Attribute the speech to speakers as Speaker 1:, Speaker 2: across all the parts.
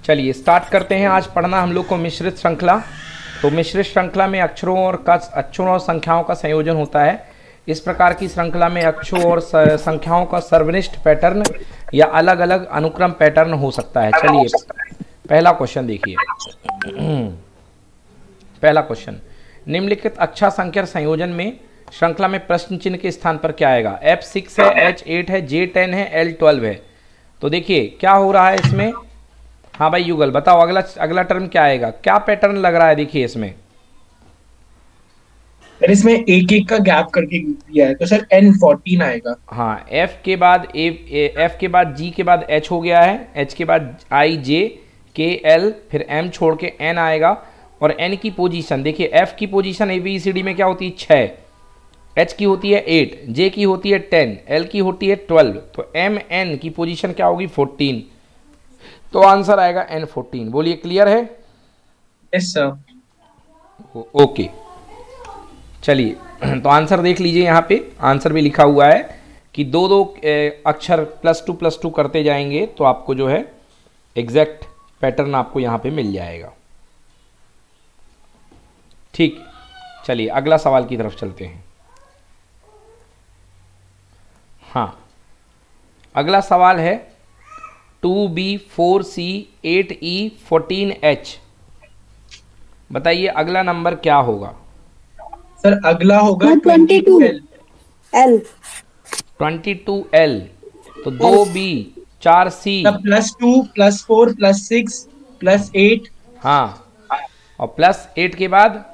Speaker 1: चलिए स्टार्ट करते हैं। आज पढ़ना हम लोग को मिश्रित श्रृंखला। तो मिश्रित श्रृंखला में अक्षरों और संख्याओं का संयोजन होता है। इस प्रकार की श्रृंखला में अक्षरों और संख्याओं का सर्वनिष्ठ पैटर्न या अलग अलग अनुक्रम पैटर्न हो सकता है। चलिए पहला क्वेश्चन देखिए। पहला क्वेश्चन, निम्नलिखित अक्षर संख्या संयोजन में श्रृंखला में प्रश्न चिन्ह के स्थान पर क्या आएगा? F6 है, H8 है, J10 है, L12 है। तो देखिए क्या हो रहा है इसमें। हाँ भाई युगल बताओ, अगला टर्म क्या आएगा? क्या पैटर्न लग रहा है? देखिए इसमें
Speaker 2: इसमें एक एक का गैप करके दिया है, तो सर N14 आएगा।
Speaker 1: हाँ, F के बाद F के बाद G के बाद H हो गया है, H के बाद I J K L, फिर M छोड़ के N आएगा। और N की पोजीशन देखिए, F की पोजीशन ABCD में क्या होती है? 6, H की होती है 8, J की होती है 10, L की होती है 12, तो MN की पोजीशन क्या होगी? 14। तो आंसर आएगा N14। बोलिए क्लियर है?
Speaker 2: Yes sir.
Speaker 1: ओके चलिए तो आंसर देख लीजिए। यहाँ पे आंसर भी लिखा हुआ है कि दो दो अक्षर +2 करते जाएंगे तो आपको जो है एग्जैक्ट पैटर्न आपको यहाँ पे मिल जाएगा। ठीक, चलिए अगला सवाल की तरफ चलते हैं। हाँ, अगला सवाल है 2B 4C 8E 14H। बताइए अगला नंबर क्या होगा?
Speaker 2: सर अगला होगा 22L।
Speaker 1: 22L। तो 2B 4C
Speaker 2: +2 +4 +6 +8।
Speaker 1: हाँ, और +8 के बाद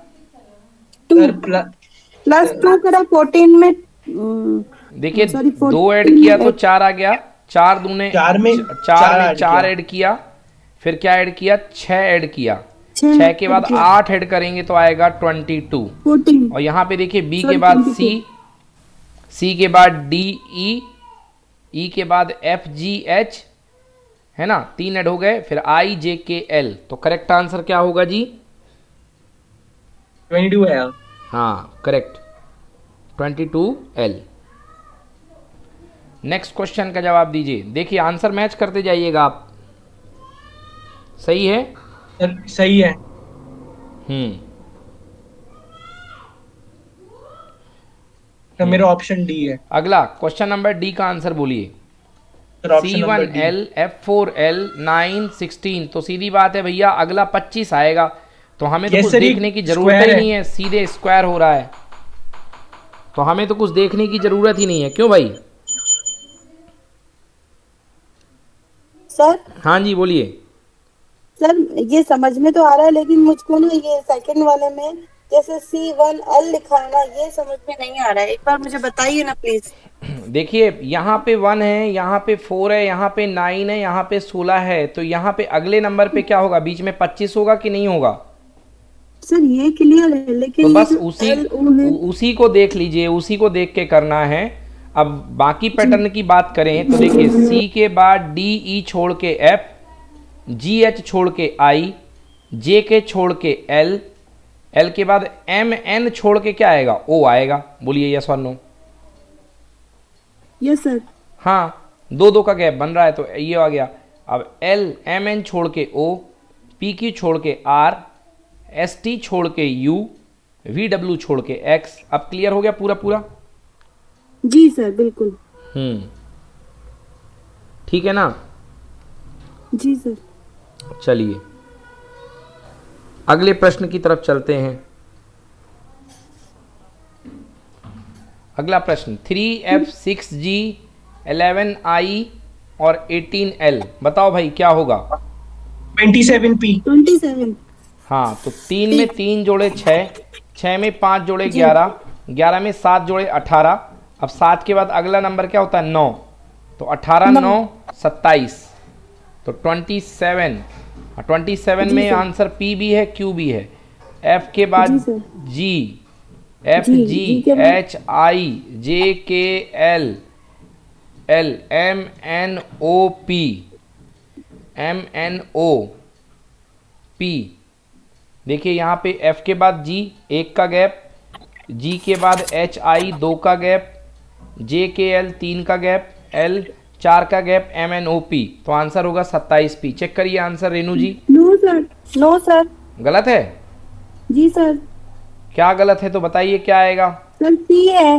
Speaker 2: सर
Speaker 3: +2 करा 14 में।
Speaker 1: देखिए 2 ऐड किया तो 4 आ गया। 4 दूने 4 में 4 ऐड किया, फिर क्या ऐड किया? 6 ऐड किया। 6 के बाद 8 ऐड करेंगे तो आएगा 22। और यहाँ पे देखिए B के बाद C के बाद D E के बाद F G H है ना, 3 ऐड हो गए, फिर I J K L। तो करेक्ट आंसर क्या होगा जी?
Speaker 2: 22L।
Speaker 1: हाँ करेक्ट, 22L। नेक्स्ट क्वेश्चन का जवाब दीजिए। देखिए आंसर मैच करते जाइएगा आप। सही है?
Speaker 2: सही है। तो मेरा ऑप्शन डी है।
Speaker 1: अगला क्वेश्चन नंबर डी का आंसर बोलिए। C1L F4L 9 16। तो सीधी बात है भैया, अगला 25 आएगा, तो हमें तो कुछ देखने की जरूरत ही नहीं है, सीधे स्क्वायर हो रहा है, तो हमें तो कुछ देखने की जरूरत ही नहीं है। क्यों भाई?
Speaker 3: सर
Speaker 1: हाँ जी बोलिए।
Speaker 3: सर ये समझ में तो आ रहा है, लेकिन मुझको ना ये सेकंड वाले में जैसे C1L लिखा है ना, ये समझ में नहीं आ रहा है। एक बार मुझे बताइए ना प्लीज।
Speaker 1: देखिए यहाँ पे 1 है, यहाँ पे 4 है, यहाँ पे 9 है, यहाँ पे 16 है, तो यहाँ पे अगले नंबर पे क्या होगा? बीच में 25 होगा कि नहीं होगा?
Speaker 3: सर ये क्लियर है, लेकिन
Speaker 1: तो बस उसी को देख लीजिए, उसी को देख के करना है। अब बाकी पैटर्न की बात करें तो देखिए C के बाद D E छोड़ के F, G H छोड़ के I, J के छोड़ के L, L के बाद M N छोड़ के क्या आएगा? O आएगा। बोलिए यस और नो।
Speaker 3: Yes sir.
Speaker 1: हाँ, 2 का गैप बन रहा है तो ये आ गया। अब L M N छोड़ के O, P Q छोड़ के R, S T छोड़ के U, V W छोड़ के X। अब क्लियर हो गया पूरा?
Speaker 3: जी सर बिल्कुल।
Speaker 1: ठीक है ना?
Speaker 3: जी सर।
Speaker 1: चलिए अगले प्रश्न की तरफ चलते हैं। अगला प्रश्न 3F 6G 11I और 18L। बताओ भाई क्या होगा?
Speaker 2: 27P।
Speaker 3: 27।
Speaker 1: हाँ, तो 3 में 3 जोड़े 6, 6 में 5 जोड़े 11, 11 में 7 जोड़े 18। अब 7 के बाद अगला नंबर क्या होता है? 9। तो 18 9 27, तो 27। 27 में आंसर P भी है, Q भी है। F के बाद G, F G H I J K L L M N O P, M N O P। देखिए यहाँ पे F के बाद G 1 का गैप, G के बाद H I 2 का गैप, J K L 3 का गैप, L 4 का गैप MNOP, तो आंसर होगा 27P। चेक करिए answer Renu ji.
Speaker 3: No sir, no sir.
Speaker 1: गलत है?
Speaker 3: जी सर।
Speaker 1: क्या गलत है तो बताइए क्या आएगा?
Speaker 3: सर सी है।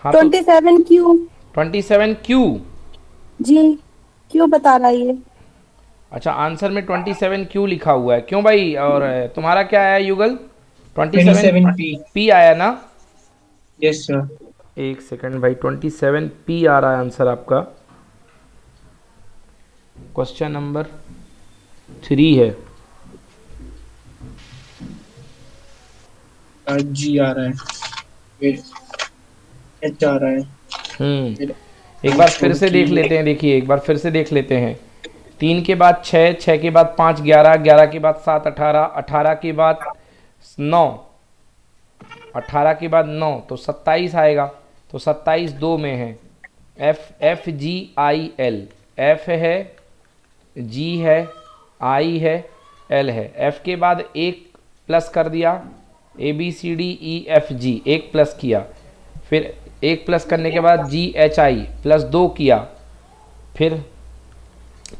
Speaker 1: हाँ तो
Speaker 3: 27Q।
Speaker 1: 27Q।
Speaker 3: जी, क्यों बता रहा है ये?
Speaker 1: अच्छा, आंसर में 27Q लिखा हुआ है क्यों भाई? और तुम्हारा क्या आया युगल?
Speaker 2: 27P।
Speaker 1: P आया ना?
Speaker 2: Yes sir.
Speaker 1: एक सेकंड भाई, 27P आ रहा है आंसर आपका। क्वेश्चन नंबर 3 है।
Speaker 2: जी आ रहा है, फिर एच आ रहा है, फिर
Speaker 1: एक बार फिर
Speaker 2: छोड़
Speaker 1: से
Speaker 2: की।
Speaker 1: देख लेते हैं, देखिए एक बार फिर से देख लेते हैं। 3 के बाद 6, 6 के बाद 5 11, 11 के बाद 7 18, 18 के बाद 9, 18 के बाद 9 तो 27 आएगा। तो 27 दो में है। FGIL, F है, G है, I है, L है। F के बाद एक प्लस कर दिया, ABCDEFG एक प्लस किया, फिर एक प्लस करने के बाद GHI प्लस 2 किया, फिर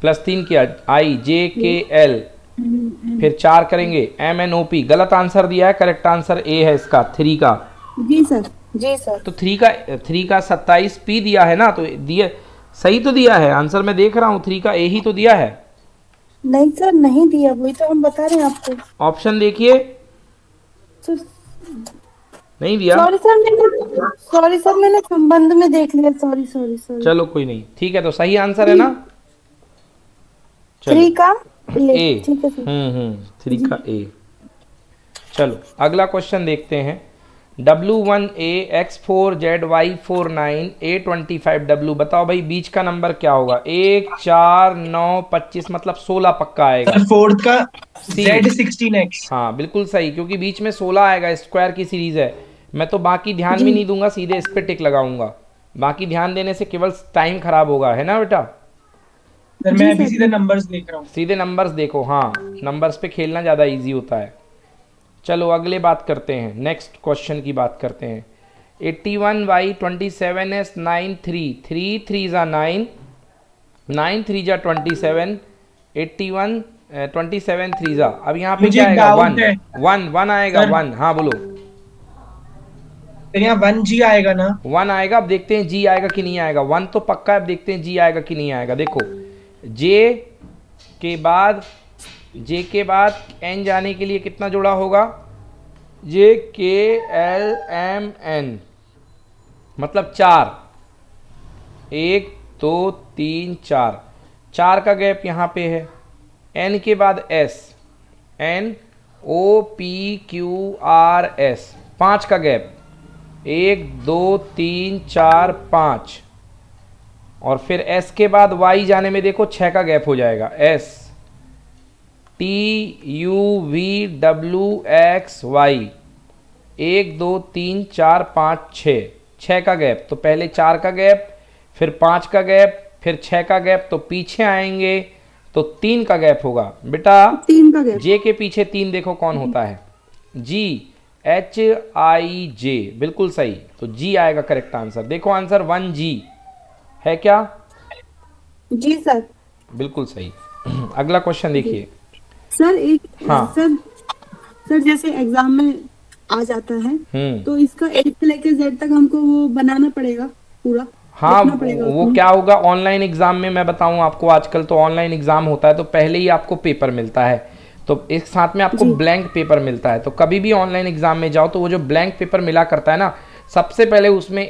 Speaker 1: प्लस 3 किया IJKL, फिर 4 करेंगे MNOP। गलत आंसर दिया है, करेक्ट आंसर A है इसका, 3 का।
Speaker 3: जी सर, जी सर।
Speaker 1: तो 3 का 27P दिया है ना, तो दिए सही तो दिया है आंसर। मैं देख रहा हूँ 3 का A ही तो दिया है।
Speaker 3: नहीं सर, नहीं दिया, वही तो हम बता रहे हैं आपको।
Speaker 1: ऑप्शन देखिए, नहीं दिया।
Speaker 3: सॉरी सर, मैंने संबंध में देख लिया। Sorry sorry sorry.
Speaker 1: चलो कोई नहीं, ठीक है, तो सही आंसर है ना?
Speaker 3: 3 का
Speaker 1: ए।
Speaker 3: ठीक है सर।
Speaker 1: 3 का A। चलो अगला क्वेश्चन देखते हैं। W1A X4ZY49 A25W। बताओ भाई बीच का नंबर क्या होगा? 1 4 9 25, मतलब 16 पक्का आएगा।
Speaker 2: फोर्थ का
Speaker 1: C।
Speaker 2: Z16X।
Speaker 1: हाँ बिल्कुल सही, क्योंकि बीच में 16 आएगा, स्क्वायर की सीरीज है। मैं तो बाकी ध्यान भी नहीं दूंगा, सीधे इस पे टिक लगाऊंगा। बाकी ध्यान देने से केवल टाइम खराब होगा, है ना बेटा?
Speaker 2: सर मैं अभी सीधे नंबर्स देख रहा हूँ।
Speaker 1: सीधे नंबर्स देखो, हाँ नंबर्स पे खेलना ज़्यादा इजी होता है। चलो अगले बात करते हैं, नेक्स्ट क्वेश्चन की बात करते हैं। 81Y27S 9 3, 3 3 जा 9, 9 3 जा 27, 81 27 3 जा। अब यहाँ पे क्या आएगा? 1 आएगा। 1, हाँ बोलो।
Speaker 2: तो यहाँ 1G आएगा ना?
Speaker 1: 1 आएगा। अब देखते हैं G आएगा कि नहीं आएगा। 1 तो पक्का है, अब देखते हैं G आएगा कि नहीं आएगा। देखो J के बाद N जाने के लिए कितना जोड़ा होगा? JKLMN, मतलब 4, 1 2 3 4, 4 का गैप यहाँ पे है। N के बाद S, NOPQRS, 5 का गैप, 1 2 3 4 5, और फिर S के बाद Y जाने में देखो 6 का गैप हो जाएगा। S TUVWXY, 1 2 3 4 5 6, 6 का गैप। तो पहले 4 का गैप, फिर 5 का गैप, फिर 6 का गैप, तो पीछे आएंगे तो 3 का गैप होगा। बेटा
Speaker 3: 3 का गैप।
Speaker 1: J के पीछे 3 देखो कौन होता है? GHIJ, बिल्कुल सही। तो G आएगा करेक्ट आंसर। देखो आंसर 1G है क्या?
Speaker 3: जी सर,
Speaker 1: बिल्कुल सही। अगला क्वेश्चन देखिए।
Speaker 3: सर एक
Speaker 1: हाँ।
Speaker 3: सर जैसे एग्जाम में आ जाता है, तो इसका A से लेकर Z तक हमको वो बनाना पड़ेगा पूरा।
Speaker 1: हाँ,
Speaker 3: लिखना पड़ेगा
Speaker 1: वो
Speaker 3: उसमें।
Speaker 1: क्या होगा ऑनलाइन एग्जाम में, मैं बताऊं आपको, आजकल तो ऑनलाइन एग्जाम होता है तो पहले ही आपको पेपर मिलता है, तो एक साथ में आपको ब्लैंक पेपर मिलता है। तो कभी भी ऑनलाइन एग्जाम में जाओ तो वो जो ब्लैंक पेपर मिला करता है ना, सबसे पहले उसमें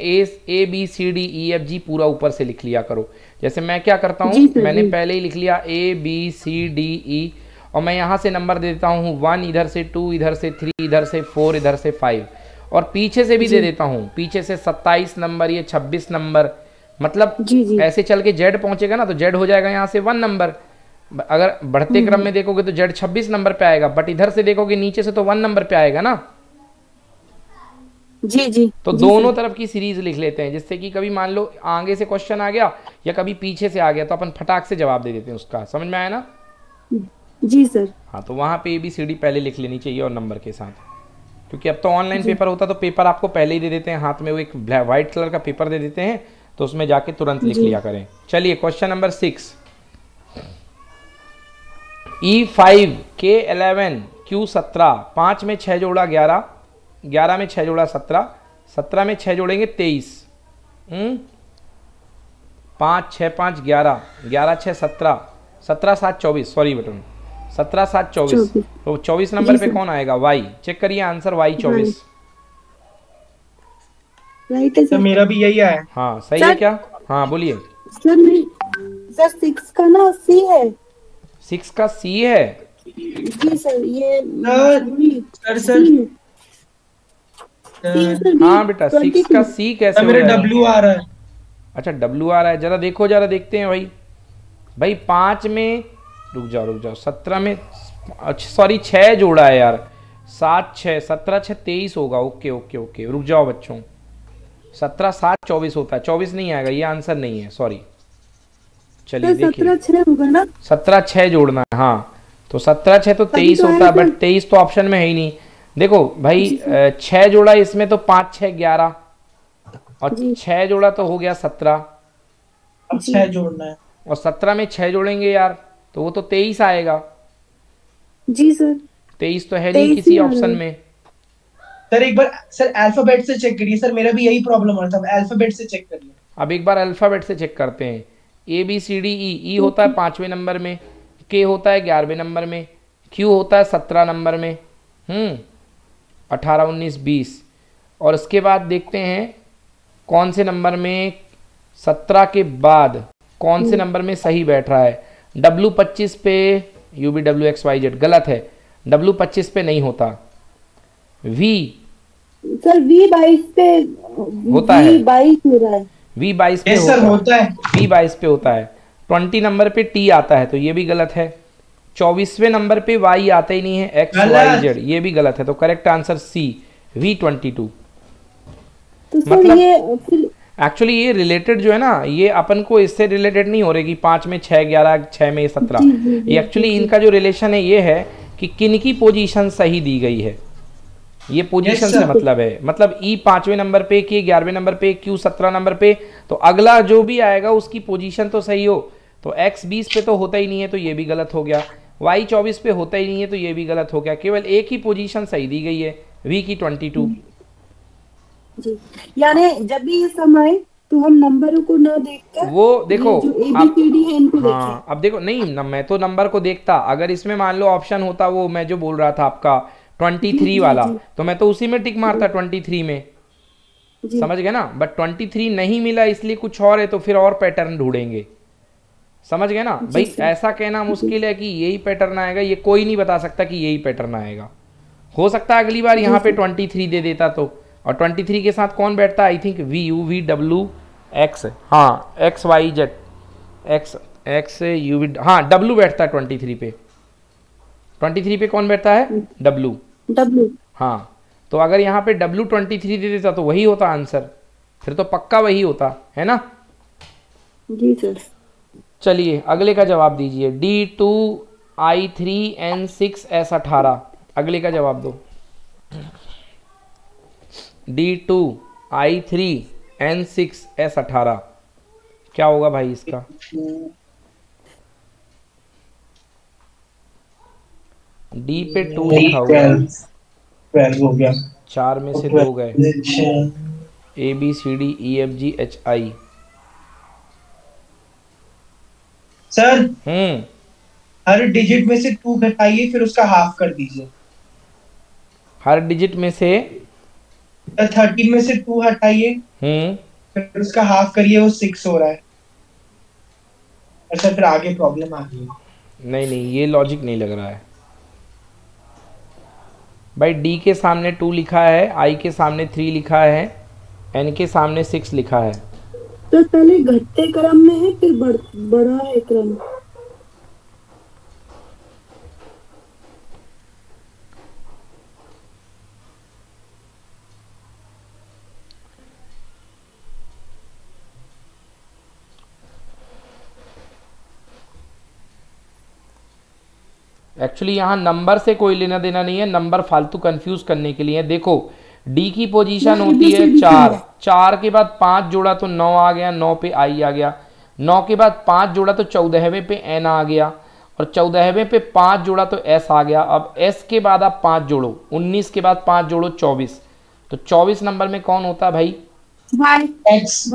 Speaker 1: ABCDEFG पूरा ऊपर से लिख लिया करो। जैसे मैं क्या करता हूँ, मैंने पहले ही लिख लिया ABCDE, और मैं यहाँ से नंबर दे देता हूँ 1, इधर से 2, इधर से 3, इधर से 4, इधर से 5, और पीछे से भी दे देता हूँ, पीछे से 27 नंबर, ये 26 नंबर, मतलब ऐसे चल के Z पहुंचेगा ना तो Z हो जाएगा यहाँ से 1 नंबर। अगर बढ़ते क्रम में देखोगे तो Z 26 नंबर पे आएगा, बट इधर से देखोगे नीचे से तो 1 नंबर पे आएगा ना।
Speaker 3: जी
Speaker 1: तो दोनों तरफ की सीरीज लिख लेते हैं, जिससे कि कभी मान लो आगे से क्वेश्चन आ गया या कभी पीछे से आ गया तो अपन फटाक से जवाब दे देते हैं उसका। समझ में आया ना?
Speaker 3: जी सर।
Speaker 1: हाँ, तो वहाँ पे ABCD पहले लिख लेनी चाहिए और नंबर के साथ, क्योंकि अब तो ऑनलाइन पेपर होता है तो पेपर आपको पहले ही दे देते हैं हाथ में, वो एक व्हाइट कलर का पेपर दे देते हैं, तो उसमें जाके तुरंत लिख लिया करें। चलिए question number 6, E5 K11 Q17, 5 में 6 जोड़ा 11, 11 में 6 जोड़ा 17, 17 में 6 जोड़ेंगे 23, 5 6 5 11, 11 6 17, 17 7 24, सॉरी बटन 17 7 24, तो 24 नंबर पे कौन आएगा? वाई। चेक करिए आंसर, वाई 24
Speaker 3: राइट है
Speaker 2: तो
Speaker 3: सर।
Speaker 2: मेरा भी यही है।
Speaker 1: हाँ सही है क्या? हाँ बोलिए।
Speaker 3: सर नहीं, सर 6 का ना सी है।
Speaker 1: 6 का सी है?
Speaker 3: जी सर, ये
Speaker 2: सर सर
Speaker 1: हाँ बेटा 6 का सी कैसे हो
Speaker 2: मेरा
Speaker 1: जाएगा?
Speaker 2: डब्ल्यू आ रहा है।
Speaker 1: अच्छा डब्ल्यू आ रहा है, जरा देखो, जरा देखते हैं भाई। भाई 5 में, रुक जाओ 17 में, अच्छा सॉरी 6 जोड़ा है यार, 7 6 17 6 23 होगा। ओके ओके ओके, रुक जाओ बच्चों, 17 7 24 होता है, 24 नहीं आएगा, ये आंसर नहीं है, सॉरी। चलिए देखिए
Speaker 3: 17 6 होगा ना?
Speaker 1: 17 6 जोड़ना है, हाँ तो 17 6 तो 23 होता है, बट 23 तो ऑप्शन में है ही नहीं। देखो भाई 6 जोड़ा इसमें तो 5 6 11 और 6 जोड़ा तो हो गया 17,
Speaker 2: अब 6 जोड़ना है
Speaker 1: और 17 में 6 जोड़ेंगे यार तो वो तो 23 आएगा।
Speaker 3: जी सर
Speaker 1: 23 तो है नहीं किसी ऑप्शन में।
Speaker 2: सर एक बार सर अल्फाबेट से चेक करिए, सर मेरा भी यही प्रॉब्लम हो रहा था, अल्फाबेट से चेक करिए।
Speaker 1: अब एक बार अल्फाबेट से चेक करते हैं। A B C D E, ई होता है 5वें नंबर में, के होता है 11वें नंबर में, क्यू होता है 17 नंबर में, 18 19 20, और उसके बाद देखते हैं कौन से नंबर में 17 के बाद कौन से नंबर में सही बैठ रहा है। डब्ल्यू 25 पे U B W X Y Z गलत है, डब्ल्यू 25 पे नहीं होता। वी
Speaker 3: सर वी 22 पे
Speaker 1: होता है,
Speaker 3: वी 22 हो रहा है,
Speaker 1: वी 22 पे
Speaker 2: होता है,
Speaker 1: वी 22 पे होता है। 20 नंबर पे टी आता है तो ये भी गलत है। 24वें नंबर पे वाई आता ही नहीं है, एक्स वाई जेड, ये भी गलत है। तो करेक्ट आंसर सी वी 22।
Speaker 3: तो सर
Speaker 1: मतलब
Speaker 3: ये
Speaker 1: एक्चुअली ये रिलेटेड जो है ना, ये अपन को इससे रिलेटेड नहीं हो रही कि 5 में 6 11 6 में 17, ये एक्चुअली इनका जो रिलेशन है ये है कि किन की पोजीशन सही दी गई है, ये पोजीशन से मतलब है। मतलब ई 5वें नंबर पे, के 11वें नंबर पे, क्यू 17 नंबर पे, तो अगला जो भी आएगा उसकी पोजीशन तो सही हो। तो एक्स 20 पे तो होता ही नहीं है तो ये भी गलत हो गया, वाई 24 पे होता ही नहीं है तो ये भी गलत हो गया। केवल एक ही पोजीशन सही दी गई है, वी की 22।
Speaker 3: जी, यानी जब भी ये समय तो हम नंबरों को ना देखकर
Speaker 1: वो देखो
Speaker 3: जो ABCD है इनको देखें।
Speaker 1: हाँ अब देखो नहीं मैं तो नंबर को देखता, अगर इसमें मान लो ऑप्शन होता वो मैं जो बोल रहा था आपका 23 वाला, तो मैं तो उसी में टिक मारता 23 में, समझ गए ना। बट 23 नहीं मिला इसलिए कुछ और है, तो फिर और पैटर्न ढूंढेंगे, समझ गए ना भाई। ऐसा कहना मुश्किल है कि यही पैटर्न आएगा, ये कोई नहीं बता सकता कि यही पैटर्न आएगा। हो सकता है अगली बार यहाँ पे 23 दे देता तो, और 23 के साथ कौन बैठता है? I think V U V W X, हाँ X Y Z, X X U V, हाँ डब्ल्यू बैठता है 23 पे। 23 पे कौन बैठता है? डब्ल्यू। हाँ तो अगर यहाँ पे डब्ल्यू 23 दे देता तो वही होता आंसर, फिर तो पक्का वही होता है ना।
Speaker 3: जी सर।
Speaker 1: चलिए अगले का जवाब दीजिए। D2I3N6S18, अगले का जवाब दो। D2I3N6S18 क्या होगा भाई इसका? डी पे 2 लिखा हुआ है,
Speaker 2: 12 हो गया,
Speaker 1: 4 में से 2 गए, ABCDEFGHI।
Speaker 2: सर हर डिजिट में से 2 घटाइए फिर उसका हाफ कर दीजिए।
Speaker 1: हर डिजिट में से
Speaker 2: 13 में से 2 हटाइए, फिर उसका हाफ करिए, वो 6 हो रहा है। अच्छा फिर आगे प्रॉब्लम आ गई।
Speaker 1: नहीं ये लॉजिक नहीं लग रहा है भाई। डी के सामने 2 लिखा है, आई के सामने 3 लिखा है, एन के सामने 6 लिखा है।
Speaker 3: तो पहले घटते क्रम में है फिर बढ़ा है क्रम।
Speaker 1: एक्चुअली यहाँ नंबर से कोई लेना देना नहीं है, नंबर फालतू कंफ्यूज करने के लिए। देखो डी की पोजीशन होती है 4, 4 के बाद 5 जोड़ा तो 9 आ गया, 9 पे आई आ गया, 9 के बाद 5 जोड़ा तो 14वें पे एन आ गया, और 14वें पे 5 जोड़ा तो एस आ गया। अब एस के बाद आप 5 जोड़ो, 19 के बाद 5 जोड़ो 24, तो 24 नंबर में कौन होता है भाई?
Speaker 2: वाई। एक्स।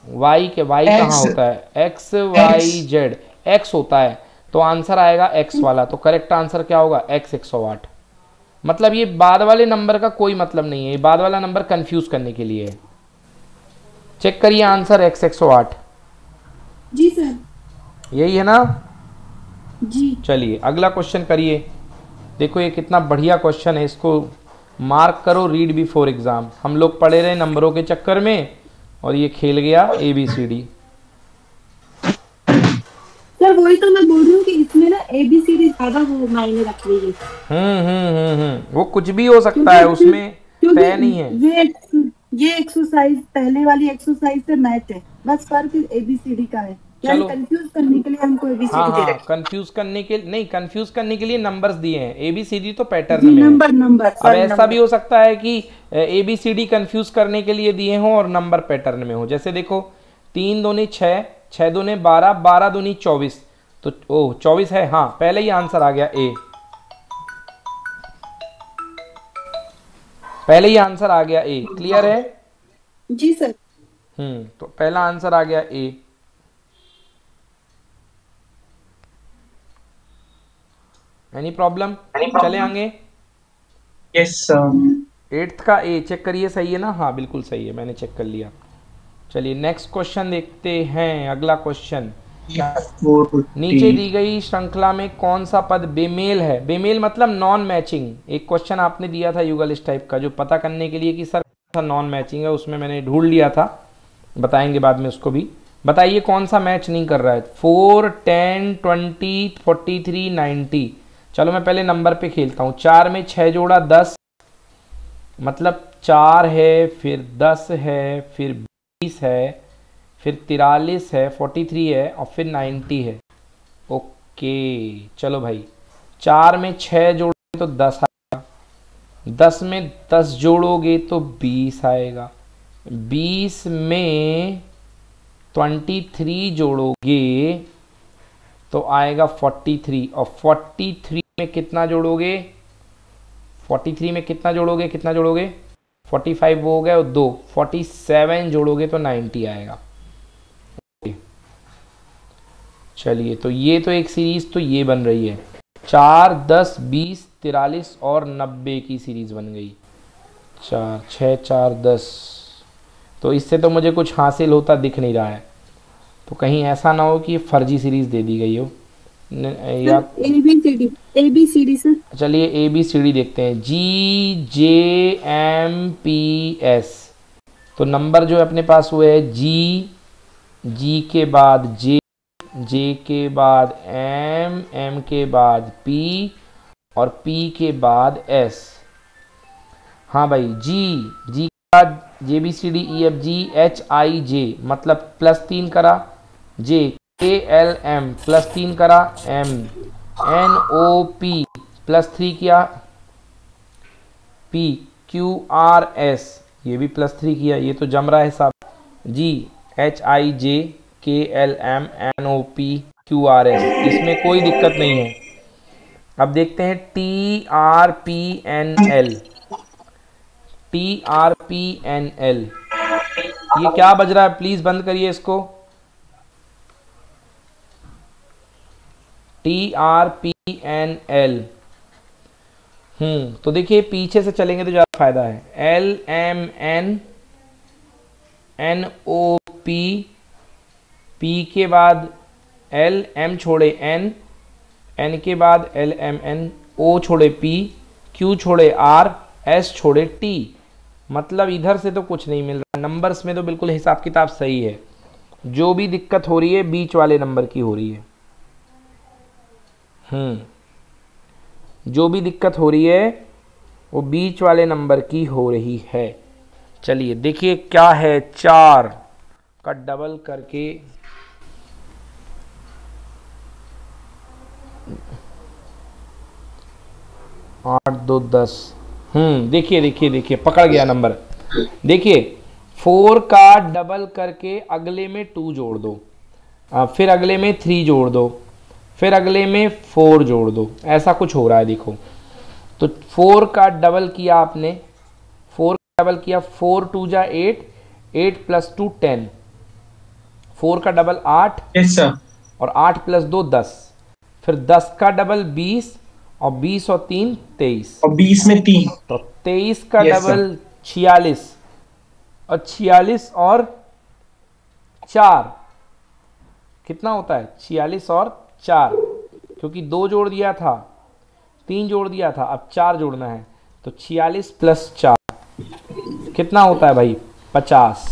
Speaker 1: वाई के वाई कहाँ होता है? एक्स वाई जेड, एक्स होता है, तो आंसर आएगा एक्स वाला। तो करेक्ट आंसर क्या होगा? एक्स 108। मतलब ये बाद वाले नंबर का कोई मतलब नहीं है, ये बाद वाला नंबर कंफ्यूज करने के लिए है। चेक करिए आंसर एक्स 108।
Speaker 3: जी सर,
Speaker 1: यही है ना
Speaker 3: जी।
Speaker 1: चलिए अगला क्वेश्चन करिए। देखो ये कितना बढ़िया क्वेश्चन है, इसको मार्क करो, रीड बिफोर एग्जाम। हम लोग पढ़े रहे नंबरों के चक्कर में और ये खेल गया ABCD।
Speaker 3: सर वही तो मैं बोल रही हूँ कि इसमें ना ABCD ज्यादा वो मायने रख रही है।
Speaker 1: वो कुछ भी हो सकता है, उसमें तय नहीं है।
Speaker 3: ये एक्सरसाइज पहले वाली एक्सरसाइज से मैच है, बस फर्क ABCD का है।
Speaker 1: चलो
Speaker 3: कंफ्यूज करने के लिए हमको ABCD
Speaker 1: हाँ
Speaker 3: दे
Speaker 1: हाँ,
Speaker 3: रखे।
Speaker 1: कंफ्यूज करने के नहीं, कंफ्यूज करने के लिए नंबर्स दिए हैं। ABCD तो पैटर्न में है।
Speaker 3: नंबर
Speaker 1: अब ऐसा भी हो सकता है कि ABCD कंफ्यूज करने के लिए दिए हों और नंबर पैटर्न में हो। जैसे देखो 3 दूनी 6, 6 दूनी 12, 12 दूनी 24, तो ओह 24 है, हाँ पहले ही आंसर आ गया A, पहले ही आंसर आ गया A। क्लियर है?
Speaker 3: जी सर।
Speaker 1: तो पहला आंसर आ गया A। Any problem? चले आगे।
Speaker 2: Yes sir.
Speaker 1: 8th का A चेक करिए, सही है ना? हाँ बिल्कुल सही है, मैंने चेक कर लिया। चलिए नेक्स्ट क्वेश्चन देखते हैं। अगला क्वेश्चन, नीचे दी गई श्रृंखला में कौन सा पद बेमेल है? बेमेल मतलब नॉन मैचिंग। एक क्वेश्चन आपने दिया था युगल इस टाइप का, जो पता करने के लिए कि सर नॉन मैचिंग है, उसमें मैंने ढूंढ लिया था, बताएंगे बाद में उसको भी। बताइए कौन सा मैच नहीं कर रहा है? 4, 10, 20, 43, 90। चलो मैं पहले नंबर पे खेलता हूँ। 4 में 6 जोड़ा 10, मतलब 4 है, फिर 10 है, फिर 20 है, फिर 43 है, 43 है, और फिर 90 है। ओके चलो भाई, 4 में 6 जोड़ोगे तो 10 आएगा, 10 में 10 जोड़ोगे तो 20 आएगा, 20 में 23 जोड़ोगे तो आएगा 43, और 43 में कितना जोड़ोगे? 43 में कितना जोड़ोगे? कितना जोड़ोगे? 45 वो हो गया, और 2 47 जोड़ोगे तो 90 आएगा। चलिए तो ये तो एक सीरीज तो ये बन रही है, 4, 10, 20, 43 और 90 की सीरीज बन गई। 4, 6, 4, 10। तो इससे तो मुझे कुछ हासिल होता दिख नहीं रहा है, तो कहीं ऐसा ना हो कि फर्जी सीरीज दे दी गई हो या
Speaker 3: ABCD सर।
Speaker 1: चलिए ABCD देखते हैं। GJMPS, तो नंबर जो अपने पास हुए है G के बाद J के बाद M के बाद P और P के बाद S। हाँ भाई, G के बाद ABCDEFGHIJ, मतलब +3 करा, J KLM +3 करा, M NOP +3 किया, P QRS ये भी +3 किया, ये तो जम रहा है साहब। GHIJ KLM NOP QRS, इसमें कोई दिक्कत नहीं है। अब देखते हैं TRPNL। ये क्या बज रहा है? प्लीज बंद करिए इसको। TRPNL। तो देखिए पीछे से चलेंगे तो ज़्यादा फायदा है। LMNNOP, P के बाद L, M छोड़े N, N के बाद LMN, O छोड़े P, Q छोड़े R, S छोड़े T। मतलब इधर से तो कुछ नहीं मिल रहा। नंबर्स में तो बिल्कुल हिसाब किताब सही है, जो भी दिक्कत हो रही है बीच वाले नंबर की हो रही है। जो भी दिक्कत हो रही है वो बीच वाले नंबर की हो रही है। चलिए देखिए क्या है, 4 का डबल करके 8 2 10, देखिए देखिए देखिए, पकड़ गया नंबर। देखिए 4 का डबल करके अगले में 2 जोड़ दो, फिर अगले में 3 जोड़ दो, फिर अगले में 4 जोड़ दो, ऐसा कुछ हो रहा है। देखो तो 4 का डबल किया आपने, 4 का डबल किया, 4 2 जा 8, 8 प्लस 2 10, 4 का डबल 8,
Speaker 2: यस सर,
Speaker 1: और 8 प्लस 2 10, फिर 10 का डबल 20, और 20 और 3 23,
Speaker 2: और 20 में 3,
Speaker 1: तो 23 का
Speaker 2: Yes, sir.
Speaker 1: डबल 46, और 46 और 4 कितना होता है? 46 और 4, क्योंकि 2 जोड़ दिया था, 3 जोड़ दिया था, अब 4 जोड़ना है, तो 46 प्लस 4 कितना होता है भाई? 50।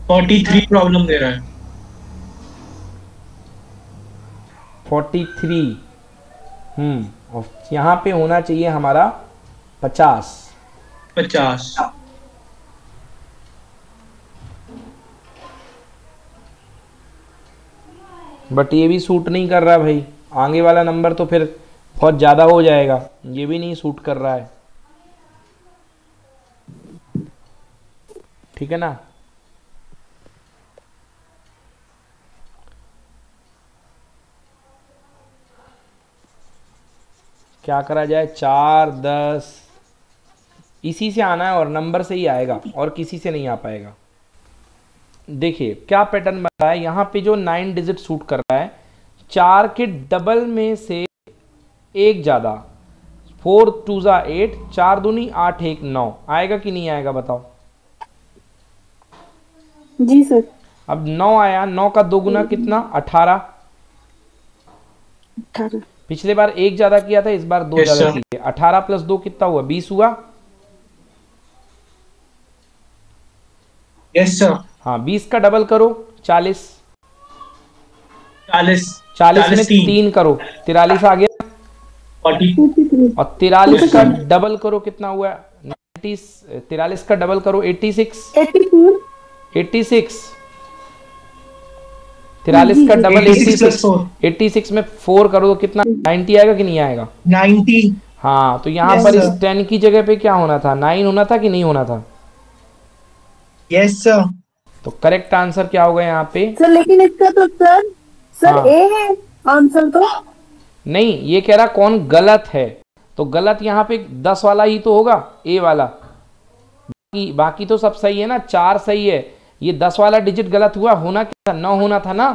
Speaker 2: 43 प्रॉब्लम दे रहा है।
Speaker 1: 43, और यहाँ पे होना चाहिए हमारा 50।
Speaker 2: 50।
Speaker 1: बट ये भी सूट नहीं कर रहा भाई, आगे वाला नंबर तो फिर बहुत ज़्यादा हो जाएगा, ये भी नहीं सूट कर रहा है। ठीक है ना? क्या करा जाए? 4 10 इसी से आना है, और नंबर से ही आएगा, और किसी से नहीं आ पाएगा। देखिए क्या पैटर्न बन रहा है यहाँ पे, जो 9 डिजिट सूट कर रहा है, 4 के डबल में से एक ज़्यादा, 4 2 जा 8, 4 दूनी 8 1 9, आएगा कि नहीं आएगा बताओ?
Speaker 3: जी सर।
Speaker 1: अब 9 आया, 9 का 2 गुना कितना? 18।
Speaker 3: 18।
Speaker 1: पिछले बार एक ज़्यादा किया था, इस बार 2
Speaker 2: Yes,
Speaker 1: ज़्यादा
Speaker 2: sir.
Speaker 1: किए। 18 प्लस 2 कितना हुआ? 20 हुआ।
Speaker 2: Yes sir.
Speaker 1: हाँ, 20 का डबल करो, 40।
Speaker 2: 40
Speaker 1: 40 में 3 करो, 43 आ गया।
Speaker 2: 40
Speaker 1: और 43 का डबल करो, कितना हुआ? 90। 43 का डबल करो, 86। 86। 43 का डबल 86। 86 में 4 करो तो कितना? 90 आएगा कि नहीं आएगा?
Speaker 2: 90।
Speaker 1: हाँ, तो यहाँ
Speaker 2: Yes,
Speaker 1: पर
Speaker 2: sir.
Speaker 1: इस 10 की जगह पे क्या होना था? 9 होना था कि नहीं होना था?
Speaker 2: Yes sir.
Speaker 1: तो करेक्ट आंसर क्या होगा यहाँ पे?
Speaker 3: सर लेकिन इसका तो सर
Speaker 1: हाँ।
Speaker 3: ए है आंसर तो।
Speaker 1: नहीं, ये कह रहा कौन गलत है, तो गलत यहाँ पे 10 वाला ही तो होगा, ए वाला। बाकी तो सब सही है ना, 4 सही है, ये 10 वाला डिजिट गलत हुआ। होना क्या था? 9 होना था ना।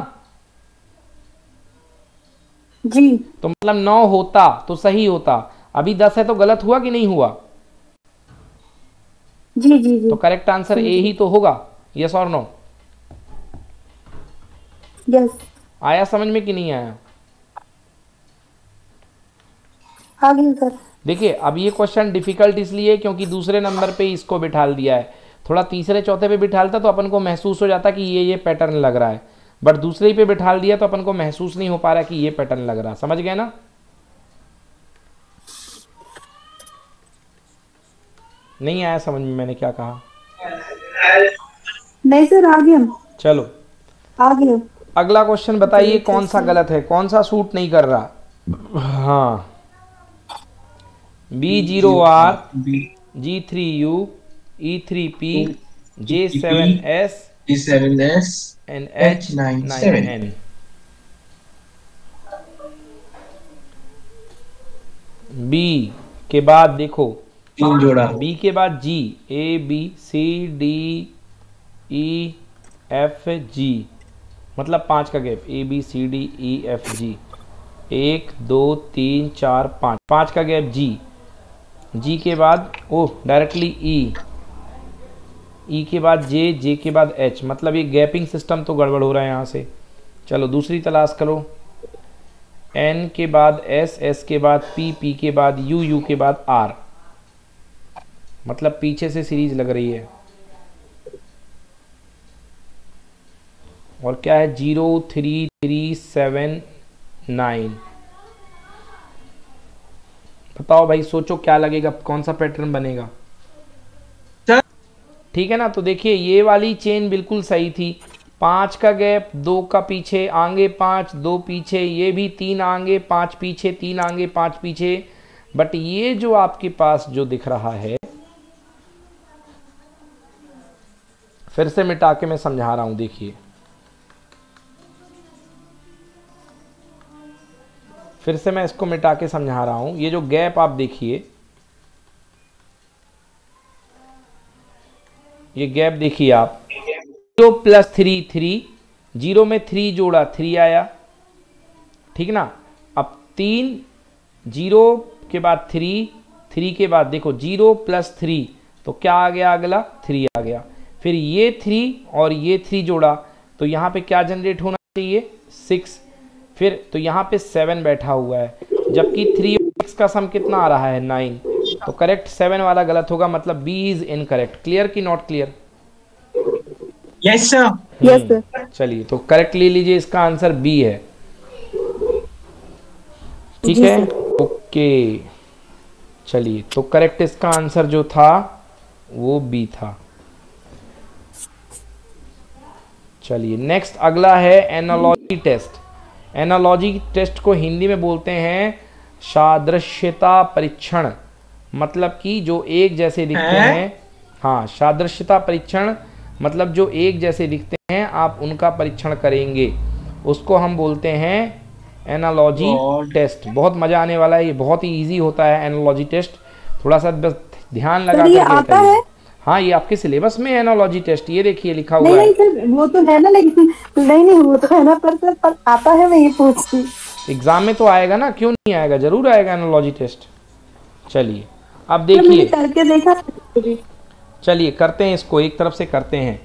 Speaker 3: जी।
Speaker 1: तो मतलब 9 होता तो सही होता, अभी 10 है तो गलत हुआ कि नहीं हुआ?
Speaker 3: जी जी जी।
Speaker 1: तो करेक्ट आंसर ए ही तो होगा। यस और नो?
Speaker 3: यस।
Speaker 1: आया समझ में कि नहीं आया?
Speaker 3: आ गया सर।
Speaker 1: देखिए अब ये क्वेश्चन डिफिकल्ट इसलिए क्योंकि दूसरे नंबर पे इसको बिठाल दिया है, थोड़ा तीसरे चौथे पे बिठालता तो अपन को महसूस हो जाता कि ये पैटर्न लग रहा है, बट दूसरे ही पे बिठाल दिया तो अपन को महसूस नहीं हो पा रहा कि ये पैटर्न लग रहा। समझ गए ना? नहीं आया समझ में मैंने क्या कहा?
Speaker 3: नहीं सर, आ गया।
Speaker 1: चलो
Speaker 3: आ गया।
Speaker 1: अगला क्वेश्चन बताइए, कौन सा गलत है, कौन सा सूट नहीं कर रहा? हाँ, B0R G3U E3P J7S and H9N। B के बाद देखो
Speaker 2: 3 जोड़ा,
Speaker 1: B के बाद G, A B C D E F G, मतलब 5 का gap, A B C D E F G, 1 2 3 4 5, 5 का गैप G, G के बाद डायरेक्टली E के बाद J, J के बाद H, मतलब ये गैपिंग सिस्टम तो गड़बड़ हो रहा है यहाँ से। चलो दूसरी तलाश करो, N के बाद S, S के बाद P, P के बाद U, U के बाद R, मतलब पीछे से सीरीज लग रही है। और क्या है? 0 3 3 7 9। बताओ भाई, सोचो क्या लगेगा, कौन सा पैटर्न बनेगा? ठीक है ना? तो देखिए ये वाली चेन बिल्कुल सही थी, 5 का गैप, 2 का पीछे, आगे 5, 2 पीछे, ये भी 3 आगे 5 पीछे, 3 आगे 5 पीछे। बट ये जो आपके पास जो दिख रहा है, फिर से मिटा के मैं समझा रहा हूं, देखिए फिर से मैं इसको मिटा के समझा रहा हूं। ये जो गैप आप देखिए, ये गैप देखिए आप, 0 + 3 3, 0 में 3 जोड़ा 3 आया, ठीक ना। अब 3, 0 के बाद 3, 3 के बाद देखो 0 + 3, तो क्या आ गया, अगला 3 आ गया। फिर ये 3 और ये 3 जोड़ा, तो यहाँ पे क्या जनरेट होना चाहिए, 6। फिर तो यहाँ पे 7 बैठा हुआ है, जबकि 3 और 6 का सम कितना आ रहा है, 9। तो करेक्ट 7 वाला गलत होगा, मतलब बी इज इनकरेक्ट। क्लियर की not clear?
Speaker 2: Yes sir.
Speaker 3: Yes sir.
Speaker 1: चलिए, तो करेक्ट ले लीजिए, इसका आंसर बी है। ठीक
Speaker 3: जी
Speaker 1: है,
Speaker 3: सर।
Speaker 1: ओके। चलिए, तो करेक्ट इसका आंसर जो था वो बी था। चलिए, नेक्स्ट अगला है एनालॉजी टेस्ट। एनालॉजी टेस्ट को हिंदी में बोलते हैं सादृश्यता परीक्षण, मतलब कि जो एक जैसे दिखते हैं। हाँ, सादृश्यता परीक्षण मतलब जो एक जैसे दिखते हैं आप उनका परीक्षण करेंगे, उसको हम बोलते हैं एनालॉजी टेस्ट। बहुत मजा आने वाला है, ये बहुत ही इजी होता है एनालॉजी टेस्ट, थोड़ा सा बस ध्यान लगा
Speaker 3: ये
Speaker 1: करके
Speaker 3: आता
Speaker 1: करिए।
Speaker 3: है?
Speaker 1: हाँ, ये आपके सिलेबस में एनालॉजी टेस्ट, ये देखिए लिखा हुआ
Speaker 3: नहीं
Speaker 1: है।
Speaker 3: नहीं सर, वो तो है ना, लेकिन नहीं वो तो है ना, पर सर पर आता है, मैं ये पूछती।
Speaker 1: एग्जाम में तो आएगा ना, क्यों नहीं आएगा, जरूर आएगा एनालॉजी टेस्ट। चलिए, अब
Speaker 3: तो मैंने
Speaker 1: देखिए,
Speaker 3: करके देखा।
Speaker 1: चलिए करते हैं इसको, एक तरफ से करते हैं,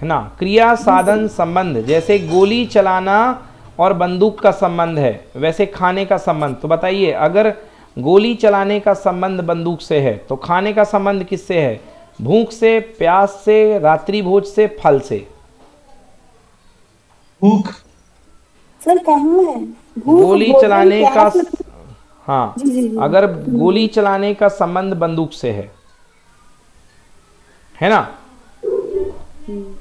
Speaker 1: है ना। क्रिया साधन संबंध, जैसे गोली चलाना और बंदूक का संबंध है, वैसे खाने का संबंध। तो बताइए, अगर गोली चलाने का संबंध बंदूक से है तो खाने का संबंध किससे है, भूख से, प्यास से, रात्रि भोज से, फल से?
Speaker 2: भूख।
Speaker 3: सर कहाँ है भूख?
Speaker 1: गोली चलाने का, हाँ,
Speaker 3: जी, जी, जी।
Speaker 1: अगर गोली चलाने का संबंध बंदूक से है ना।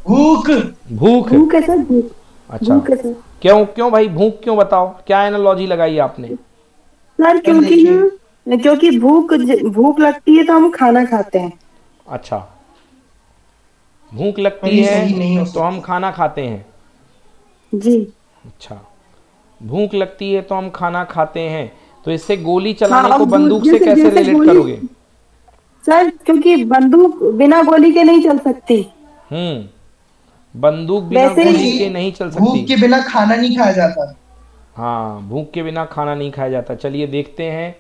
Speaker 2: भूख।
Speaker 1: भूख
Speaker 3: भूख है सर, भूख।
Speaker 1: अच्छा,
Speaker 3: भूख है सर।
Speaker 1: क्यों क्यों भाई भूख क्यों, बताओ क्या एनालॉजी लगाई आपने?
Speaker 3: सर क्योंकि ना, क्योंकि भूख लगती है तो हम खाना खाते हैं।
Speaker 1: अच्छा, भूख लगती
Speaker 2: नहीं, सही नहीं
Speaker 1: है
Speaker 2: हो
Speaker 1: तो हम
Speaker 2: सकता।
Speaker 1: खाना खाते हैं।
Speaker 3: जी
Speaker 1: अच्छा, भूख लगती है तो हम खाना खाते हैं, तो इससे गोली चलाने
Speaker 3: हाँ,
Speaker 1: को
Speaker 3: अब
Speaker 1: बंदूक से
Speaker 3: जैसे-
Speaker 1: कैसे
Speaker 3: जैसे
Speaker 1: रिलेट
Speaker 3: गोली-
Speaker 1: करोगे?
Speaker 3: सर क्योंकि बंदूक बिना गोली के नहीं चल सकती।
Speaker 1: बंदूक बिना
Speaker 3: वैसे
Speaker 1: गोली
Speaker 3: ही
Speaker 1: के नहीं चल
Speaker 2: भूख
Speaker 1: सकती।
Speaker 2: के बिना खाना नहीं खाया जाता।
Speaker 1: हाँ, भूख के बिना खाना नहीं खाया जाता। चलिए देखते हैं।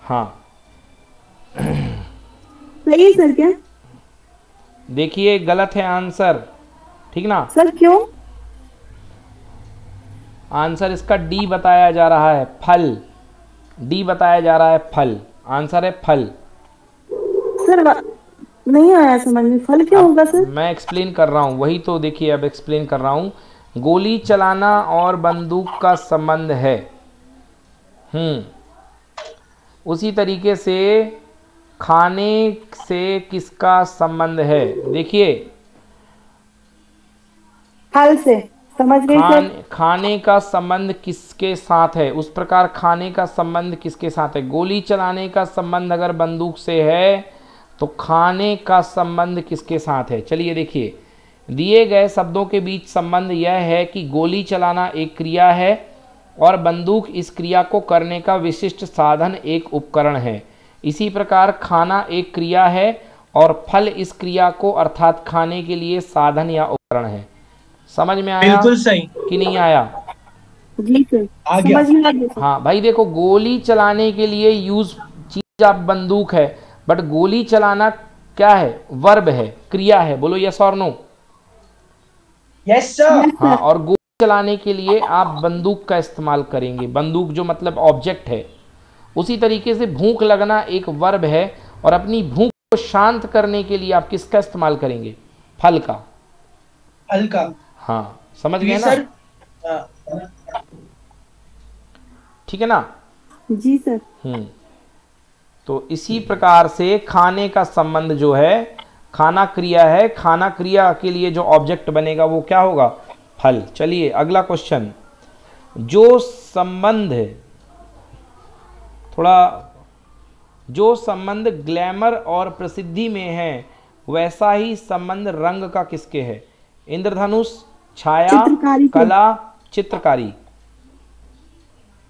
Speaker 1: हाँ,
Speaker 3: सही है सर क्या?
Speaker 1: देखिए गलत है आंसर, ठीक ना।
Speaker 3: सर क्यों?
Speaker 1: आंसर इसका डी बताया जा रहा है, फल। डी बताया जा रहा है, फल। आंसर है फल।
Speaker 3: सर नहीं आया समझ में, फल क्यों होगा सर?
Speaker 1: मैं एक्सप्लेन कर रहा हूँ, वही तो देखिए, अब एक्सप्लेन कर रहा हूँ। गोली चलाना और बंदूक का संबंध है। उसी तरीके से खाने से किसका संबंध है? देखिए,
Speaker 3: फल से, समझ गई सर।
Speaker 1: खाने का संबंध किसके साथ है, उस प्रकार खाने का संबंध किसके साथ है? गोली चलाने का संबंध अगर बंदूक से है तो खाने का संबंध किसके साथ है? चलिए देखिए, दिए गए शब्दों के बीच संबंध यह है कि गोली चलाना एक क्रिया है और बंदूक इस क्रिया को करने का विशिष्ट साधन, एक उपकरण है। इसी प्रकार खाना एक क्रिया है और फल इस क्रिया को अर्थात खाने के लिए साधन या उपकरण है। समझ में आया?
Speaker 2: बिल्कुल सही
Speaker 1: कि नहीं आया?
Speaker 3: जी सर,
Speaker 2: आ गया।
Speaker 3: समझ में आ गया सर।
Speaker 1: हाँ भाई, देखो, गोली चलाने के लिए यूज चीज आप बंदूक है, बट गोली चलाना क्या है? वर्ब है, क्रिया है। बोलो यस और नो।
Speaker 2: Yes sir.
Speaker 1: हाँ, और गोली चलाने के लिए आप बंदूक का इस्तेमाल करेंगे, बंदूक जो मतलब ऑब्जेक्ट है। उसी तरीके से भूख लगना एक वर्ब है और अपनी भूख को शांत करने के लिए आप किसका इस्तेमाल करेंगे? फल का।
Speaker 2: फल का।
Speaker 1: हाँ, समझ
Speaker 2: ये
Speaker 1: गए ना?
Speaker 2: सर।
Speaker 1: ठीक है ना?
Speaker 3: जी सर।
Speaker 1: तो इसी प्रकार से खाने का संबंध जो है, खाना क्रिया है, खाना क्रिया के लिए जो ऑब्जेक्ट बनेगा वो क्या होगा? फल। चलिए अगला क्वेश्चन, जो संबंध ग्लैमर और प्रसिद्धि में है वैसा ही संबंध रंग का किसके है? इंद्रधनुष, छाया,
Speaker 3: चित्रकारी से।
Speaker 1: कला, चित्रकारी।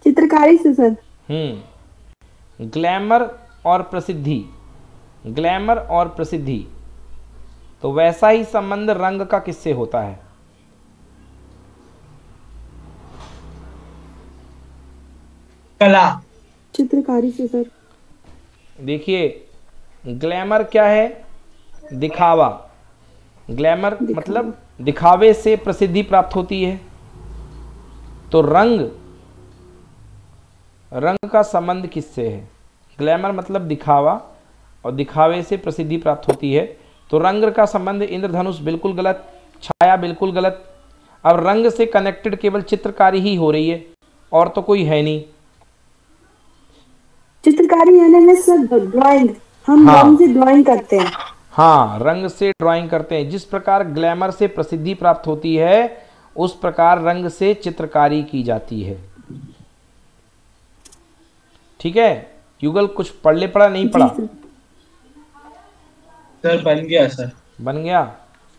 Speaker 3: चित्रकारी से सर।
Speaker 1: ग्लैमर और प्रसिद्धि, ग्लैमर और प्रसिद्धि, तो वैसा ही संबंध रंग का किससे होता है?
Speaker 2: कला।
Speaker 3: चित्रकारी से सर।
Speaker 1: देखिए ग्लैमर क्या है? दिखावा। ग्लैमर मतलब दिखावे से प्रसिद्धि प्राप्त होती है। तो रंग का संबंध किससे है? ग्लैमर मतलब दिखावा और दिखावे से प्रसिद्धि प्राप्त होती है। तो रंग का संबंध इंद्रधनुष बिल्कुल गलत, छाया बिल्कुल गलत। अब रंग से कनेक्टेड केवल चित्रकारी ही हो रही है और तो कोई है नहीं।
Speaker 3: चित्रकारी यानी में सर ड्राइंग, हम रंग से ड्राइंग करते हैं।
Speaker 1: हाँ, रंग से ड्राइंग करते हैं। जिस प्रकार ग्लैमर से प्रसिद्धि प्राप्त होती है उस प्रकार रंग से चित्रकारी की जाती है। ठीक है युगल, कुछ पढ़ा नहीं पढ़ा?
Speaker 2: सर बन गया सर।
Speaker 1: बन गया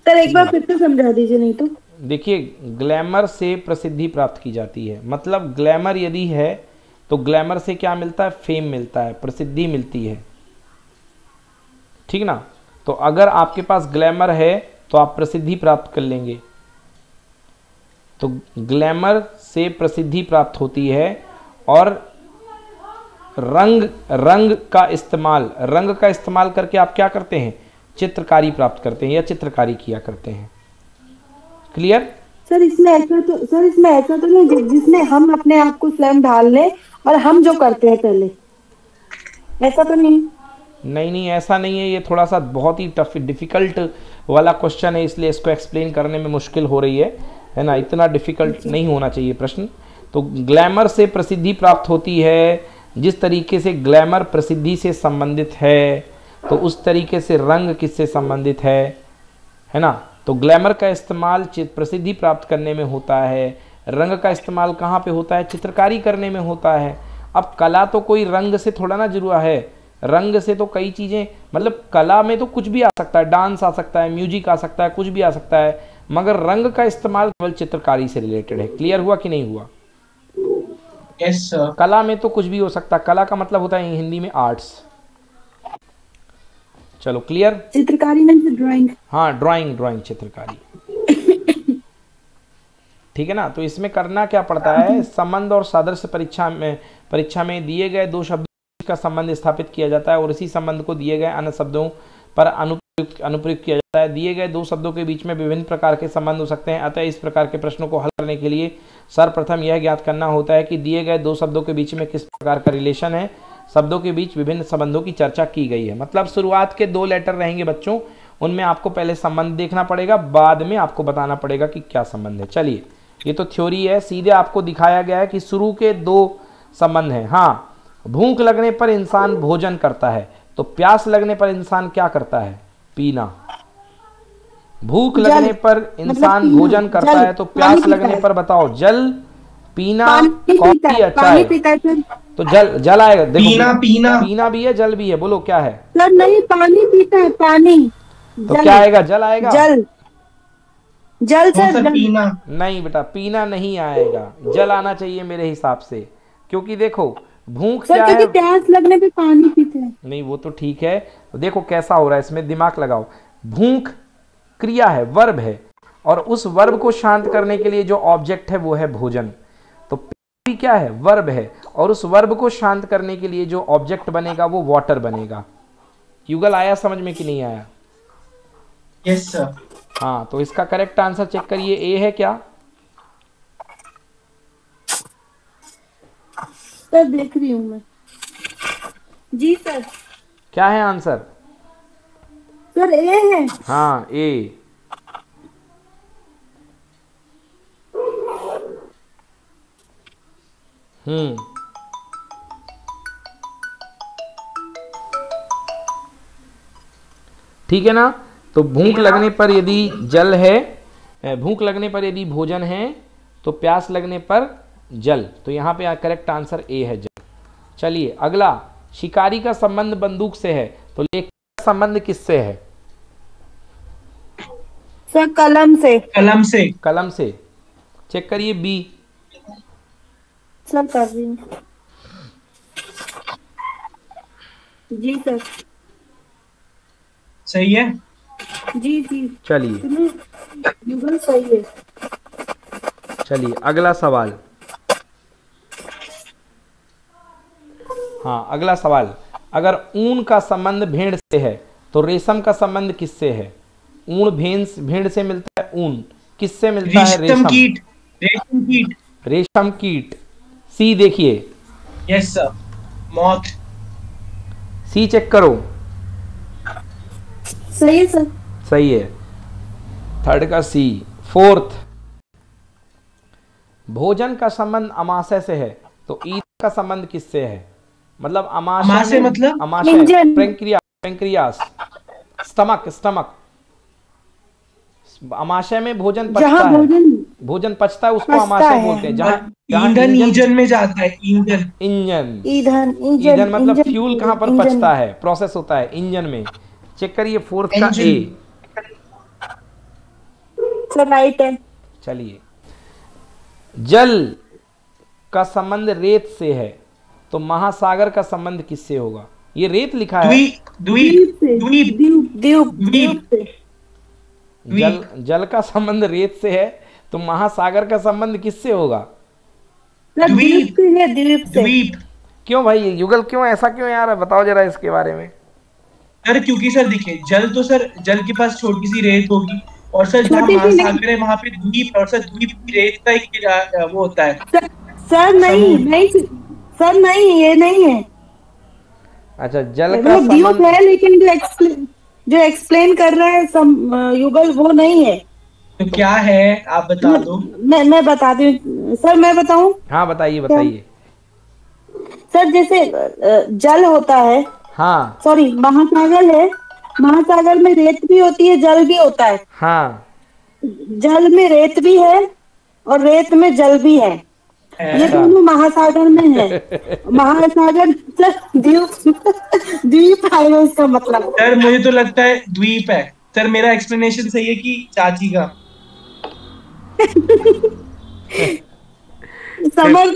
Speaker 3: सर एक बार फिर से समझा दीजिए नहीं तो।
Speaker 1: देखिए ग्लैमर से प्रसिद्धि प्राप्त की जाती है, मतलब ग्लैमर यदि है तो ग्लैमर से क्या मिलता है? फेम मिलता है, प्रसिद्धि मिलती है। ठीक ना? तो अगर आपके पास ग्लैमर है तो आप प्रसिद्धि प्राप्त कर लेंगे। तो ग्लैमर से प्रसिद्धि प्राप्त होती है और रंग का इस्तेमाल करके आप क्या करते हैं? चित्रकारी प्राप्त करते हैं या चित्रकारी किया करते हैं। क्लियर?
Speaker 3: सर इसमें ऐसा तो नहीं जिसमें हम अपने आप को स्वयं ढाल लें और हम जो करते हैं पहले, ऐसा तो नहीं?
Speaker 1: नहीं ऐसा नहीं है। ये थोड़ा सा बहुत ही डिफिकल्ट वाला क्वेश्चन है, इसलिए इसको एक्सप्लेन करने में मुश्किल हो रही है ना? इतना डिफिकल्ट नहीं होना चाहिए प्रश्न। तो ग्लैमर से प्रसिद्धि प्राप्त होती है, जिस तरीके से ग्लैमर प्रसिद्धि से संबंधित है तो उस तरीके से रंग किससे संबंधित है ना? तो ग्लैमर का इस्तेमाल प्रसिद्धि प्राप्त करने में होता है, रंग का इस्तेमाल कहाँ पे होता है? चित्रकारी करने में होता है। अब कला तो कोई रंग से थोड़ा ना जुड़ा है, रंग से तो कई चीज़ें, मतलब कला में तो कुछ भी आ सकता है, डांस आ सकता है, म्यूजिक आ सकता है, कुछ भी आ सकता है, मगर रंग का इस्तेमाल केवल चित्रकारी से रिलेटेड है। क्लियर हुआ कि नहीं हुआ?
Speaker 2: Yes sir.
Speaker 1: कला में तो कुछ भी हो सकता है, कला का मतलब होता है हिंदी में आर्ट्स। चलो क्लियर?
Speaker 3: चित्रकारी में ड्राइंग।
Speaker 1: हाँ ड्राइंग चित्रकारी। ठीक है ना? तो इसमें करना क्या पड़ता है? संबंध और सादृश्य परीक्षा में दिए गए दो शब्दों का संबंध स्थापित किया जाता है और इसी संबंध को दिए गए अन्य शब्दों पर अनुप्रयुक्त किया जाता है। दिए गए दो शब्दों के बीच में विभिन्न प्रकार के संबंध हो सकते हैं। अतः इस प्रकार के प्रश्नों को हल करने के लिए सर्वप्रथम यह ज्ञात करना होता है कि दिए गए दो शब्दों के बीच में किस प्रकार का रिलेशन है। शब्दों के बीच विभिन्न संबंधों की चर्चा की गई है। मतलब शुरुआत के दो लेटर रहेंगे बच्चों, उनमें आपको पहले संबंध देखना पड़ेगा, बाद में आपको बताना पड़ेगा कि क्या संबंध है। चलिए ये तो थ्योरी है, सीधे आपको दिखाया गया है कि शुरू के दो संबंध हैं। हाँ, भूख लगने पर इंसान भोजन करता है, तो प्यास लगने पर इंसान क्या करता है? पीना। भूख लगने पर इंसान भोजन करता है, तो प्यास लगने पर बताओ जल पीना, कॉफी या चाय? तो जल आएगा। देखो पीना भी है, जल भी है, बोलो क्या है?
Speaker 3: सर नहीं, पानी पीता है, पानी।
Speaker 1: तो क्या आएगा? जल आएगा?
Speaker 3: जल सर
Speaker 2: पीना
Speaker 1: नहीं बेटा, पीना नहीं आएगा, जल आना चाहिए मेरे हिसाब से। क्योंकि देखो भूख क्या है?
Speaker 3: प्यास लगने पे पानी पीते हैं।
Speaker 1: नहीं वो तो ठीक है, देखो कैसा हो रहा है, इसमें दिमाग लगाओ। भूख क्रिया है, वर्ब है, और उस वर्ब को शांत करने के लिए जो ऑब्जेक्ट है वो है भोजन। तो पी क्या है? वर्ब है, और उस वर्ब को शांत करने के लिए जो ऑब्जेक्ट बनेगा वो वाटर बनेगा। युगल आया समझ में कि नहीं आया?
Speaker 2: Yes sir.
Speaker 1: हाँ, तो इसका करेक्ट आंसर चेक करिए, ए है क्या?
Speaker 3: सर देख रही हूँ मैं। जी सर।
Speaker 1: क्या है आंसर?
Speaker 3: सर ए है।
Speaker 1: हाँ ए। ठीक है ना? तो भूख लगने पर यदि जल है भूख लगने पर यदि भोजन है तो प्यास लगने पर जल। तो यहाँ पे करेक्ट आंसर ए है, जल। चलिए अगला, शिकारी का संबंध बंदूक से है तो लेखक का संबंध किससे है?
Speaker 3: सर कलम से।
Speaker 2: कलम से।
Speaker 1: कलम से। चेक करिए बी।
Speaker 3: सर कर रही हूँ। जी सर।
Speaker 2: सही है।
Speaker 3: जी जी।
Speaker 1: चलिए
Speaker 3: युगल सही है।
Speaker 1: चलिए अगला सवाल। हाँ अगला सवाल, अगर ऊन का संबंध भेड़ से है तो रेशम का संबंध किससे है? ऊन भेड़ से मिलता है, ऊन किससे मिलता है?
Speaker 2: रेशम कीट। रेशम कीट।
Speaker 1: रेशम कीट। सी देखिए।
Speaker 2: Yes sir, moth.
Speaker 1: C check करो।
Speaker 3: सही है सर।
Speaker 1: सही है, थर्ड का सी। फोर्थ, भोजन का संबंध अमाशय से है तो ईद का संबंध किससे है? मतलब अमाशय
Speaker 2: मतलब
Speaker 1: अमाशय, पेंक्रियास, स्टमक। अमाशय में भोजन पचता है, भोजन पचता है, उसको अमाशय बोलते हैं। जहाँ
Speaker 2: ईंधन इंजन में जाता है।
Speaker 1: ईंधन मतलब फ्यूल कहाँ पर पचता है, प्रोसेस होता है इंजन में। चेक करिए फोर्थ का ए।
Speaker 3: सर राइट है।
Speaker 1: चलिए, जल का संबंध रेत से है तो महासागर का संबंध किससे होगा? ये रेत लिखा है। जल का संबंध रेत से है तो महासागर का संबंध किससे होगा?
Speaker 3: द्वीप।
Speaker 1: क्यों भाई युगल, क्यों ऐसा क्यों यार, बताओ जरा इसके बारे में।
Speaker 2: सर क्योंकि सर देखिए, जल तो सर जल के पास छोटी सी रेत होगी, और सर जहाँ महासागर है वहाँ पे द्वीप, और सर द्वीप की रेत का एक वो होता है।
Speaker 3: सर नहीं सर नहीं, ये नहीं है।
Speaker 1: अच्छा, जल का
Speaker 3: द्वीप है लेकिन जो एक्सप्लेन कर रहा है युगल वो नहीं है।
Speaker 2: तो क्या है आप बता दो।
Speaker 3: मैं बता दूं सर, मैं बताऊं?
Speaker 1: हाँ बताइए।
Speaker 3: सर जैसे जल होता है,
Speaker 1: हाँ
Speaker 3: सॉरी महासागर है, महासागर में रेत भी होती है, जल भी होता है।
Speaker 1: हाँ,
Speaker 3: जल में रेत भी है और रेत में जल भी है। ये दोनों महासागर में है। महासागर द्वीप है इसका मतलब।
Speaker 2: सर मुझे तो लगता है द्वीप है। सर मेरा एक्सप्लेनेशन सही है कि चाची का?
Speaker 1: समझ।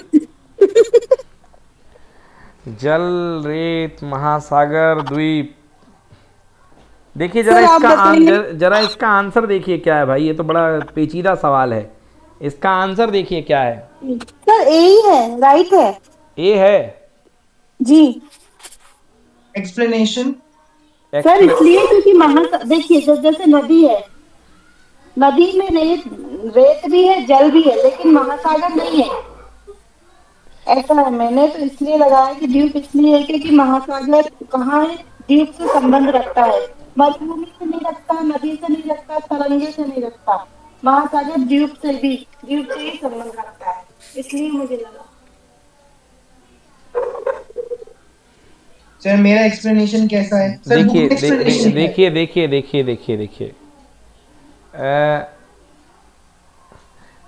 Speaker 1: जल, रेत, महासागर, द्वीप। देखिए जरा इसका आंसर देखिए क्या है भाई, ये तो बड़ा पेचीदा सवाल है। इसका आंसर देखिए क्या है।
Speaker 3: सर ए ही है, राइट है।
Speaker 1: ए है
Speaker 3: जी।
Speaker 2: एक्सप्लेनेशन
Speaker 3: सर इसलिए क्योंकि देखिए जैसे नदी है, नदी में रेत भी है, जल भी है, लेकिन महासागर नहीं है। ऐसा है, मैंने तो इसलिए लगाया कि द्वीप इसलिए है क्योंकि महासागर कहाँ है, द्वीप से संबंध रखता है। मरुभूमि से नहीं रखता, नदी से नहीं रखता, तरंगे से नहीं रखता। महासागर द्वीप से ही संबंध रखता है, इसलिए मुझे लगा।
Speaker 2: सर मेरा एक्सप्लेनेशन कैसा है?
Speaker 1: देखिए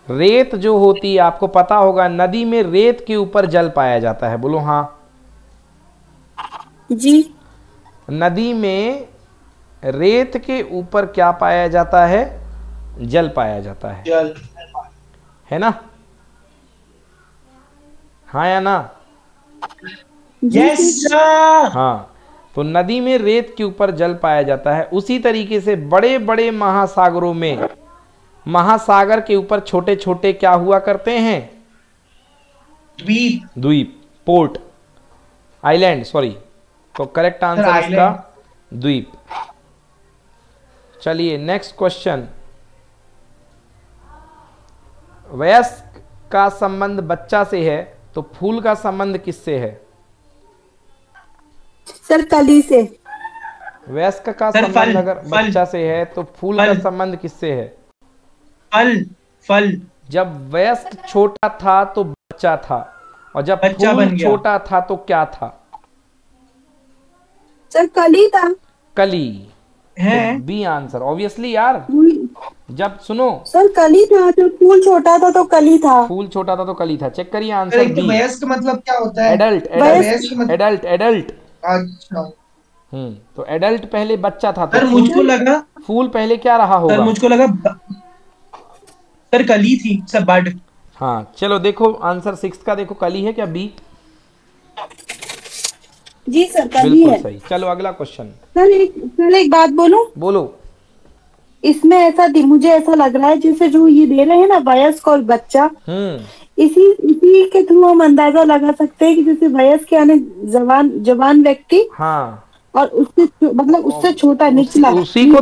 Speaker 1: रेत जो होती है, आपको पता होगा नदी में रेत के ऊपर जल पाया जाता है। बोलो हाँ
Speaker 3: जी।
Speaker 1: नदी में रेत के ऊपर क्या पाया जाता है? जल पाया जाता है।
Speaker 2: जल
Speaker 1: है ना? हाँ या ना?
Speaker 2: Yes sir.
Speaker 1: हाँ, तो नदी में रेत के ऊपर जल पाया जाता है। उसी तरीके से बड़े बड़े महासागरों में, महासागर के ऊपर छोटे छोटे क्या हुआ करते हैं? द्वीप, पोर्ट, आइलैंड, सॉरी। तो करेक्ट आंसर इसका द्वीप। चलिए नेक्स्ट क्वेश्चन। वयस्क का संबंध बच्चा से है तो फूल का संबंध किससे है?
Speaker 3: सर कली से।
Speaker 1: वयस्क का संबंध अगर बच्चा से है तो फूल का संबंध किससे है?
Speaker 2: फल।
Speaker 1: जब वयस्क छोटा था तो बच्चा था, और जब फूल छोटा था तो क्या था?
Speaker 3: सर कली था।
Speaker 1: कली है। बी आंसर ऑब्वियसली यार, जब सुनो,
Speaker 3: सर कली था, तो फूल छोटा था तो कली था।
Speaker 1: फूल छोटा था तो कली था। चेक करिए आंसर
Speaker 2: सर
Speaker 1: बी।
Speaker 2: वयस्क मतलब क्या होता है?
Speaker 1: एडल्ट,
Speaker 2: वयस्क
Speaker 1: एडल्ट, एडल्ट, एडल्ट।
Speaker 2: अच्छा
Speaker 1: तो एडल्ट पहले बच्चा था,
Speaker 2: सर
Speaker 1: तो
Speaker 2: मुझको लगा,
Speaker 1: फूल पहले क्या रहा
Speaker 2: सर
Speaker 1: होगा?
Speaker 2: मुझको लगा सर कली थी सर, बड।
Speaker 1: हाँ चलो देखो आंसर 6 का, देखो कली है क्या बी?
Speaker 3: जी सर कली
Speaker 1: बिल्कुल
Speaker 3: है।
Speaker 1: सही। चलो अगला क्वेश्चन।
Speaker 3: सर एक बात बोलूं,
Speaker 1: बोलो।
Speaker 3: इसमें मुझे ऐसा लग रहा है जैसे जो ये दे रहे हैं ना वयस्क और बच्चा, इसी इसी के थ्रू हम अंदाजा लगा सकते हैं कि जैसे वयस्क यानी जवान व्यक्ति,
Speaker 1: हाँ,
Speaker 3: और उससे मतलब उससे छोटा निचला,
Speaker 1: उसी को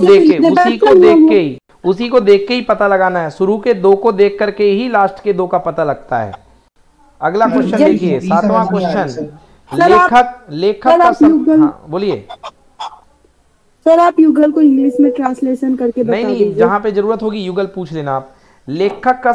Speaker 1: देख के ही पता लगाना है। शुरू के 2 को देख करके ही लास्ट के 2 का पता लगता है। अगला क्वेश्चन देखिए, 7वां क्वेश्चन। लेखक का हाँ बोलिए।
Speaker 3: सर आप युगल को इंग्लिश में ट्रांसलेशन करके बता
Speaker 1: नहीं,
Speaker 3: दीजिए।
Speaker 1: जहां पे जरूरत होगी युगल पूछ लेना आप। लेखक का